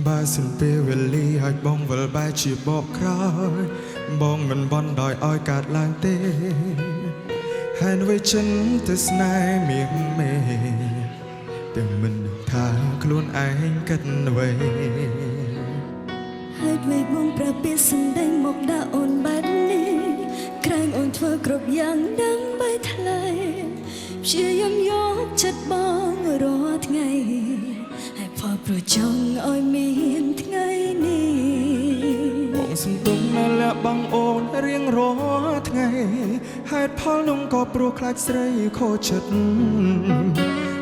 បើសិនពេលវេលាឲ្យបងវិលបែរជាបកក្រោយបងមិនបន់ដោយឲ្យកើតឡើងទេហើយអ្វីចិនទៅស្នេហ៍មៀងមេទាំងមិនថាខ្លួនឯងគិតអ្វីហើយអ្វីបងប្រាប់ពីសម្ដីមកដាក់អូនបែបនេះក្រែងអូនធ្វើគ្រប់យ៉ាងដើម្បីថ្លៃព្យាយាមយកចិត្តបងរាល់ថ្ងៃហើយផលប្រចង់ឲ្យមានថ្ងៃនេះបងសំទុំនៅលះបងអូនរៀងរាល់ថ្ងៃហេតុផលនោះក៏ព្រោះខ្លាចស្រីខូចចិត្ត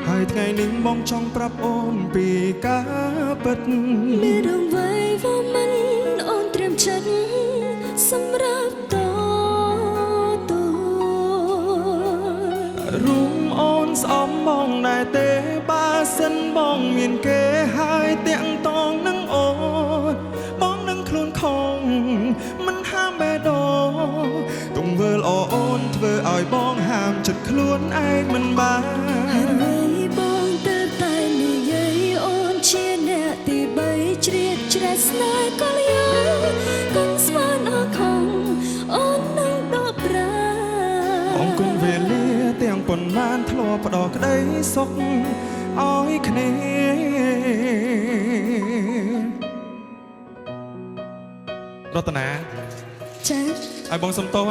ហើយថ្ងៃនេះបងចង់ប្រាប់អូនពីការពិតមានរង្វាយវមិនអូនត្រៀមចិត្តសម្រាប់តទូរួមអូនស្អប់បងដែរទេបើសិនបងមានគេហើយទាំងតងនឹងអូនបងនឹងខ្លួនខំមិនហាមបេះដូងទង្វើល្អអូនធ្វើឲ្យបងហាមចិត្តខ្លួនឯងមិនបានបងទៅតែនិយាយអូនជាអ្នកទី3ជ្រៀតជ្រែស្នេហ៍កលយាកូនស្មានអខំអូននឹងដកប្រាអង្គគុំវេលាទាំងប៉ុន្មានធ្លាប់ផ្ដោក្តីសុខឲ្យគ្នារតនាចាឲ្យបងសុំទោស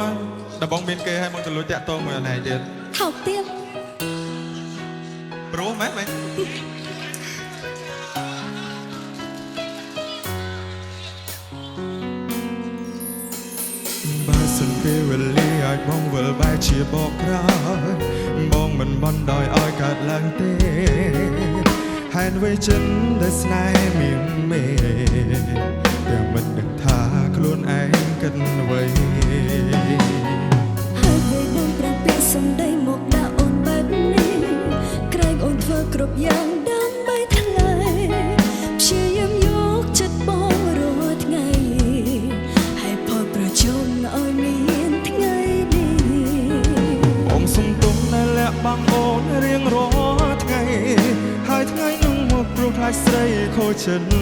ដល់បងមានគេឲ្យបងទៅលួចតាក់ទងមួយអណែទៀតថោកទៀតព្រោះម៉េចបើសិនពេលវេលាឲ្យបងវិលបែរជាបកក្រោយបងមិនបន់ដោយឲ្យកើតឡើងទេហេតុអ្វីចិនដែលស្នេហ៍មានមេទាំងមិនដឹងថាខ្លួនឯងគិតអ្វីហើយពេលបងប្រាប់ពីសម្ដីមកដាក់អូនបែបនេះក្រែងអូនធ្វើគ្រប់យ៉ាងដើម្បីថ្លៃព្យាយាមយកចិត្តបងរាល់ថ្ងៃហើយផលប្រជុំឲ្យមានថ្ងៃនេះបងសុំទុំនៅលះបងអូនរៀងរាល់ថ្ងៃហើយថ្ងៃនោះមកព្រោះខ្លាចស្រីខូចចិត្ត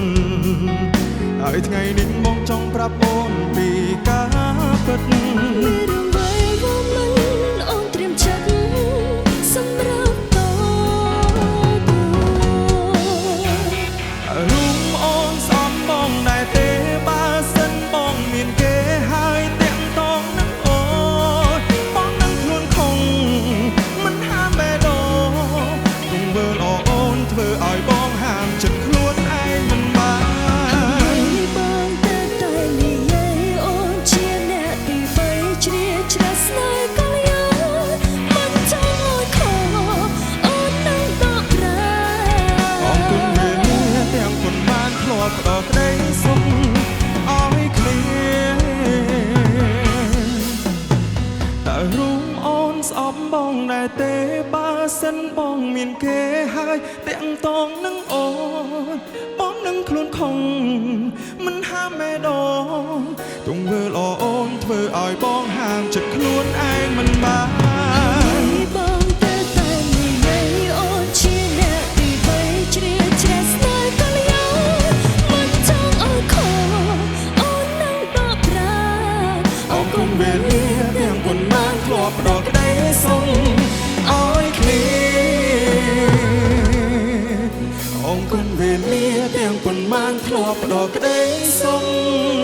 ហើយថ្ងៃនេះបងចង់ប្រាប់អូនពីការពិតមានរឿងអ្វីក៏មិនអូនត្រៀមចិត្តសម្រាប់តទូរួមអូនស្អប់បងដែរទេបើសិនបងមានគេហើយទាំងតងនឹងអូនបងនឹងខ្លួនខំមិនហាមបេះដូងទង្វើល្អអូនធ្វើឲ្យបងហាមចិត្តខ្លួនឯងមិនបានបងទៅតែនិយាយអូនជាអ្នកទី3ជ្រៀតជ្រែស្នេហ៍កលយាមិនចង់ឲ្យខកអូននឹងដកប្រាអរគុណវេលាទាំងប៉ុន្មានធ្លាប់ផ្ដល់ក្តីសុខឲ្យគ្នាតែរួមអូនស្អប់បងដែរទេបើសិនបងមានគេហើយទាំងតងនឹងអូនបងនឹងខ្លួនខំមិនហាមបេះដូងទង្វើល្អអូនធ្វើឲ្យបងហាមចិត្តខ្លួនឯងមិនបានបងទៅតែនិយាយអូនជាអ្នកទី3ជ្រៀតជ្រែស្នេហ៍កលយាមិនចង់ឲ្យខកអូននឹងដកប្រាអរគុណវេលាទាំងប៉ុន្មានធ្លាប់ផ្ដល់ក្តីសុខឲ្យគ្នាអរគុណវេលាទាំងប៉ុន្មានធ្លាប់ផ្ដល់ក្តីសុខ